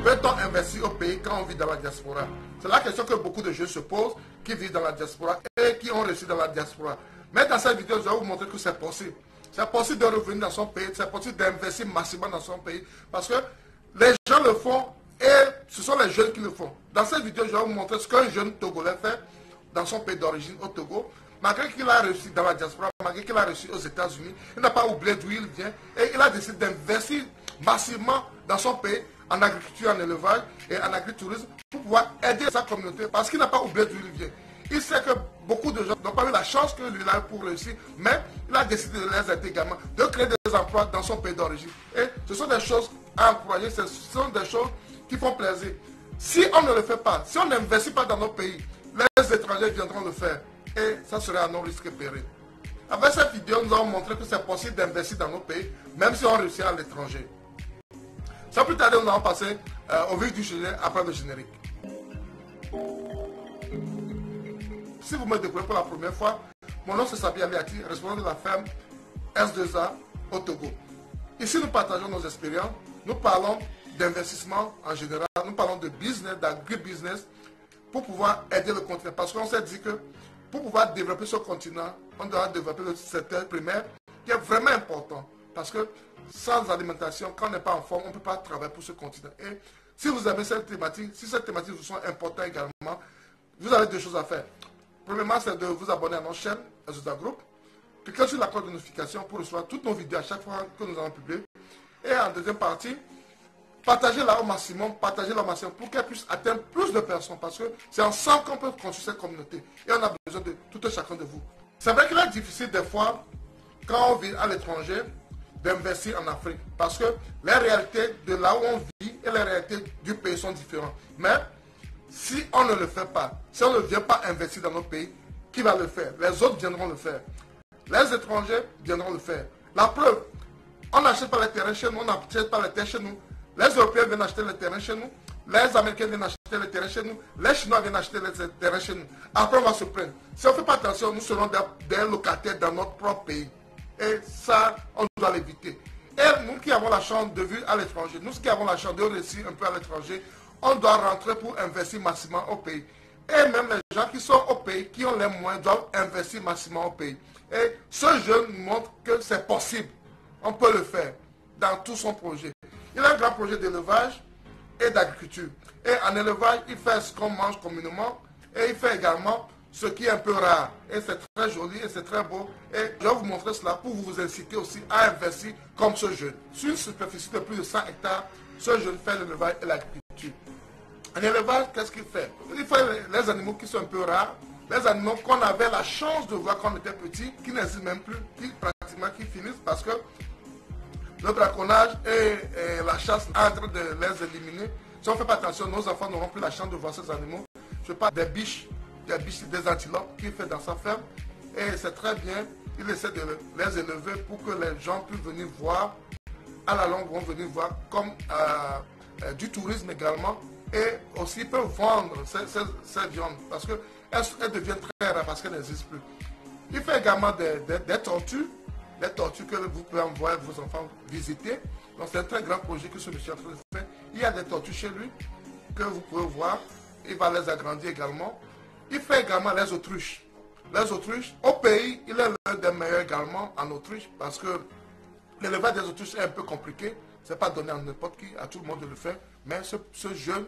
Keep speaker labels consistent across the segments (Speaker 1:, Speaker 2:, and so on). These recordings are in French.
Speaker 1: Peut-on investir au pays quand on vit dans la diaspora? C'est la question que beaucoup de jeunes se posent, qui vivent dans la diaspora et qui ont réussi dans la diaspora. Mais dans cette vidéo, je vais vous montrer que c'est possible. C'est possible de revenir dans son pays, c'est possible d'investir massivement dans son pays. Parce que les gens le font et ce sont les jeunes qui le font. Dans cette vidéo, je vais vous montrer ce qu'un jeune Togolais fait dans son pays d'origine, au Togo. Malgré qu'il a réussi dans la diaspora, malgré qu'il a réussi aux États-Unis, il n'a pas oublié d'où il vient et il a décidé d'investir massivement dans son pays en agriculture, en élevage et en agritourisme pour pouvoir aider sa communauté parce qu'il n'a pas oublié d'où il vient. Il sait que beaucoup de gens n'ont pas eu la chance que lui a eu pour réussir, mais il a décidé de les aider également, de créer des emplois dans son pays d'origine. Et ce sont des choses à encourager, ce sont des choses qui font plaisir. Si on ne le fait pas, si on n'investit pas dans nos pays, les étrangers viendront le faire. Et ça serait à nos risques et périls. Avec cette vidéo, nous allons montrer que c'est possible d'investir dans nos pays, même si on réussit à l'étranger. Sans plus tarder, nous allons passer au vif du sujet après le générique. Si vous me découvrez pour la première fois, mon nom c'est Sabi Aliati, responsable de la ferme S2A au Togo. Ici, nous partageons nos expériences, nous parlons d'investissement en général, nous parlons de business, d'agribusiness, pour pouvoir aider le continent. Parce qu'on s'est dit que pour pouvoir développer ce continent, on doit développer le secteur primaire qui est vraiment important. Parce que sans alimentation, quand on n'est pas en forme, on ne peut pas travailler pour ce continent. Et si vous aimez cette thématique, si cette thématique vous sont importantes également, vous avez deux choses à faire. Premièrement, c'est de vous abonner à notre chaîne, S2A Group. Cliquez sur la cloche de notification pour recevoir toutes nos vidéos à chaque fois que nous allons publier. Et en deuxième partie, partagez-la au maximum, pour qu'elle puisse atteindre plus de personnes. Parce que c'est ensemble qu'on peut construire cette communauté. Et on a besoin de tout et chacun de vous. C'est vrai qu'il est difficile des fois, quand on vit à l'étranger, d'investir en Afrique. Parce que les réalités de là où on vit et les réalités du pays sont différentes. Mais si on ne le fait pas, si on ne vient pas investir dans nos pays, qui va le faire? Les autres viendront le faire. Les étrangers viendront le faire. La preuve, on n'achète pas les terrains chez nous, on n'achète pas les terres chez nous. Les Européens viennent acheter les terrains chez nous, les Américains viennent acheter les terrains chez nous, les Chinois viennent acheter les terrains chez nous. Après, on va se plaindre. Si on ne fait pas attention, nous serons des locataires dans notre propre pays. Et ça, on doit l'éviter. Et nous qui avons la chance de vivre à l'étranger, nous qui avons la chance de réussir un peu à l'étranger, on doit rentrer pour investir massivement au pays. Et même les gens qui sont au pays, qui ont les moyens, doivent investir massivement au pays. Et ce jeune nous montre que c'est possible. On peut le faire dans tout son projet. Il a un grand projet d'élevage et d'agriculture. Et en élevage, il fait ce qu'on mange communément et il fait également ce qui est un peu rare. Et c'est très joli et c'est très beau. Et je vais vous montrer cela pour vous inciter aussi à investir comme ce jeune. Sur une superficie de plus de 100 hectares, ce jeune fait l'élevage et l'agriculture. En élevage, qu'est-ce qu'il fait? Il fait les animaux qui sont un peu rares, les animaux qu'on avait la chance de voir quand on était petit, qui n'existent même plus, qui finissent parce que le braconnage et la chasse sont en train de les éliminer. Si on ne fait pas attention, nos enfants n'auront plus la chance de voir ces animaux. Je parle des biches, des antilopes qu'il fait dans sa ferme. Et c'est très bien, il essaie de les élever pour que les gens puissent venir voir, à la longue vont venir voir comme du tourisme également. Et aussi ils peuvent vendre ces viandes parce qu'elles deviennent très rares parce qu'elles n'existent plus. Il fait également des tortues. Les tortues que vous pouvez envoyer vos enfants visiter. Donc c'est un très grand projet que ce monsieur est en train de faire. Il y a des tortues chez lui que vous pouvez voir. Il va les agrandir également. Il fait également les autruches. Les autruches, au pays, il est l'un des meilleurs également en Autriche parce que l'élevage des autruches est un peu compliqué. Ce n'est pas donné à n'importe qui, à tout le monde de le faire. Mais ce jeune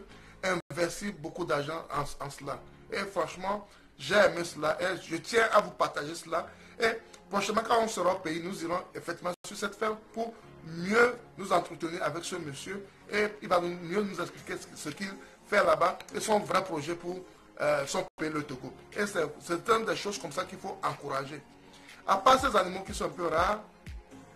Speaker 1: investit beaucoup d'argent en cela. Et franchement, j'ai aimé cela et je tiens à vous partager cela. Et prochainement, quand on sera au pays, nous irons effectivement sur cette ferme pour mieux nous entretenir avec ce monsieur. Et il va mieux nous expliquer ce qu'il fait là-bas et son vrai projet pour son pays, le Togo. Et c'est une des choses comme ça qu'il faut encourager. À part ces animaux qui sont un peu rares,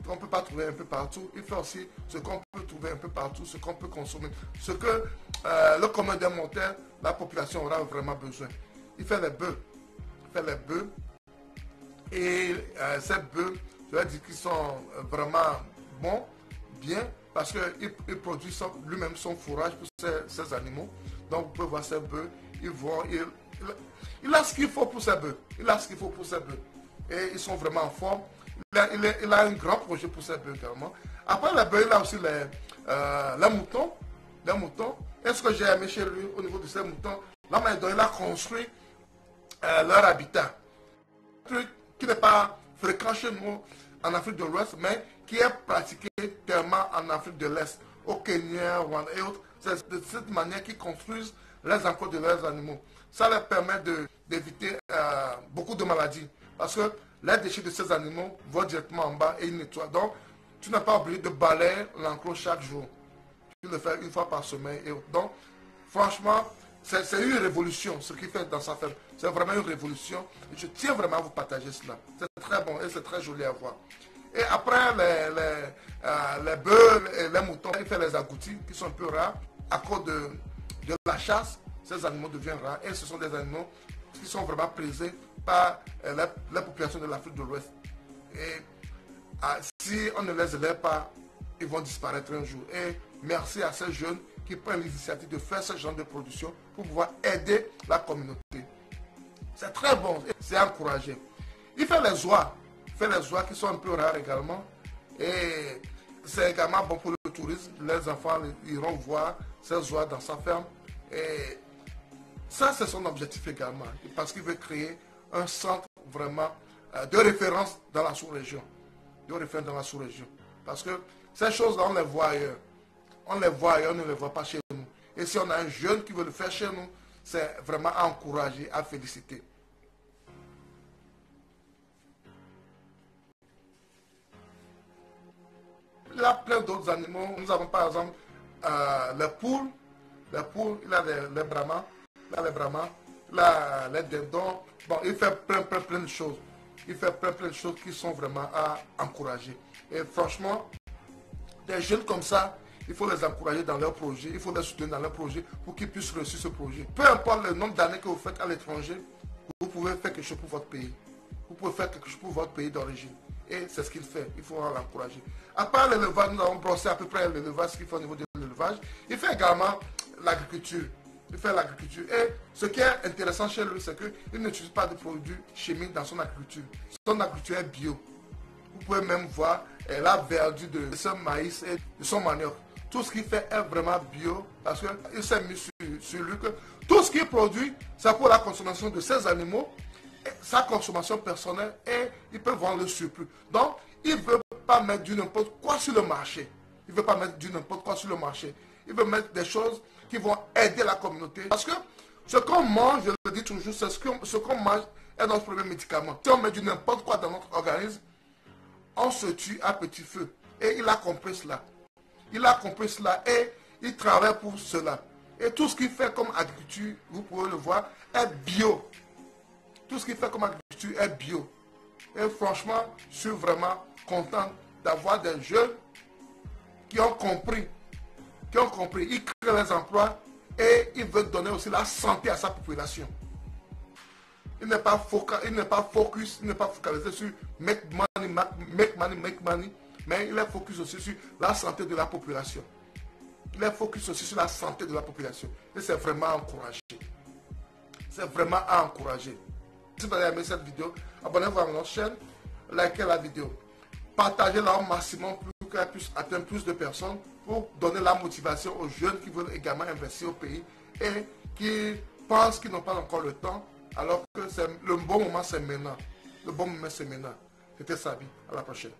Speaker 1: qu'on ne peut pas trouver un peu partout, il fait aussi ce qu'on peut trouver un peu partout, ce qu'on peut consommer, ce que le commun des mortels, la population aura vraiment besoin. Il fait les bœufs. Et ces bœufs, je vais dire qu'ils sont vraiment bons, bien, parce qu'il produit lui-même son fourrage pour ces animaux. Donc vous pouvez voir ces bœufs, il a ce qu'il faut pour ces bœufs. Et ils sont vraiment en forme. Il a un grand projet pour ces bœufs également. Après les bœufs, il a aussi les moutons. les moutons. Et ce que j'ai aimé chez lui au niveau de ces moutons, là maintenant il a construit leur habitat. Un truc qui n'est pas fréquent chez nous en Afrique de l'Ouest, mais qui est pratiqué tellement en Afrique de l'Est, au Kenya, Rwanda et autres. C'est de cette manière qu'ils construisent les enclos de leurs animaux. Ça leur permet d'éviter beaucoup de maladies. Parce que les déchets de ces animaux vont directement en bas et ils nettoient. Donc, tu n'es pas obligé de balayer l'enclos chaque jour. Tu le fais une fois par semaine. Et donc, franchement, c'est une révolution ce qu'il fait dans sa ferme. C'est vraiment une révolution. Et je tiens vraiment à vous partager cela. C'est très bon et c'est très joli à voir. Et après les bœufs et les moutons, il fait les agoutis qui sont un peu rares. À cause de la chasse, ces animaux deviennent rares. Et ce sont des animaux qui sont vraiment prisés par la population de l'Afrique de l'Ouest. Et si on ne les élève pas, ils vont disparaître un jour. Et merci à ces jeunes qui prennent l'initiative de faire ce genre de production pour pouvoir aider la communauté. C'est très bon, c'est encouragé. Il fait les oies. Il fait les oies qui sont un peu rares également. Et c'est également bon pour le tourisme. Les enfants iront voir ces oies dans sa ferme. Et ça, c'est son objectif également. Parce qu'il veut créer un centre vraiment de référence dans la sous-région. De référence dans la sous-région. Parce que ces choses-là, on les voit ailleurs. On les voit ailleurs, on ne les voit pas chez nous. Et si on a un jeune qui veut le faire chez nous, c'est vraiment à encourager, à féliciter. Il y a plein d'autres animaux. Nous avons par exemple les poules. Les poules, il a les brahmas. Il a les brahmas. Il a les dindons. Bon, il fait plein de choses. Il fait plein de choses qui sont vraiment à encourager. Et franchement, des jeunes comme ça, il faut les encourager dans leur projet, il faut les soutenir dans leur projet pour qu'ils puissent réussir ce projet. Peu importe le nombre d'années que vous faites à l'étranger, vous pouvez faire quelque chose pour votre pays. Vous pouvez faire quelque chose pour votre pays d'origine. Et c'est ce qu'il fait, il faut l'encourager. À part l'élevage, nous avons brossé à peu près l'élevage, ce qu'il fait au niveau de l'élevage. Il fait également l'agriculture. Il fait l'agriculture. Et ce qui est intéressant chez lui, c'est qu'il n'utilise pas de produits chimiques dans son agriculture. Son agriculture est bio. Vous pouvez même voir la verdure de son maïs et de son manioc. Tout ce qu'il fait est vraiment bio parce qu'il s'est mis sur lui que tout ce qu'il produit, c'est pour la consommation de ses animaux, sa consommation personnelle et il peut vendre le surplus. Donc, il ne veut pas mettre du n'importe quoi sur le marché. Il ne veut pas mettre du n'importe quoi sur le marché. Il veut mettre des choses qui vont aider la communauté. Parce que ce qu'on mange, je le dis toujours, c'est ce qu'on mange est notre premier médicament. Si on met du n'importe quoi dans notre organisme, on se tue à petit feu. Et il a compris cela. Il a compris cela et il travaille pour cela. Et tout ce qu'il fait comme agriculture, vous pouvez le voir, est bio. Tout ce qu'il fait comme agriculture est bio. Et franchement, je suis vraiment content d'avoir des jeunes qui ont compris. Ils créent les emplois et ils veulent donner aussi la santé à sa population. Il n'est pas focus, il n'est pas focalisé sur make money, mais il est focus aussi sur la santé de la population. Il est focus aussi sur la santé de la population. Et c'est vraiment à encourager. C'est vraiment à encourager. Si vous avez aimé cette vidéo, abonnez-vous à notre chaîne, likez la vidéo. Partagez-la au maximum pour qu'elle puisse atteindre plus de personnes pour donner la motivation aux jeunes qui veulent également investir au pays et qui pensent qu'ils n'ont pas encore le temps, alors que le bon moment c'est maintenant. Le bon moment c'est maintenant. C'était Sabi. À la prochaine.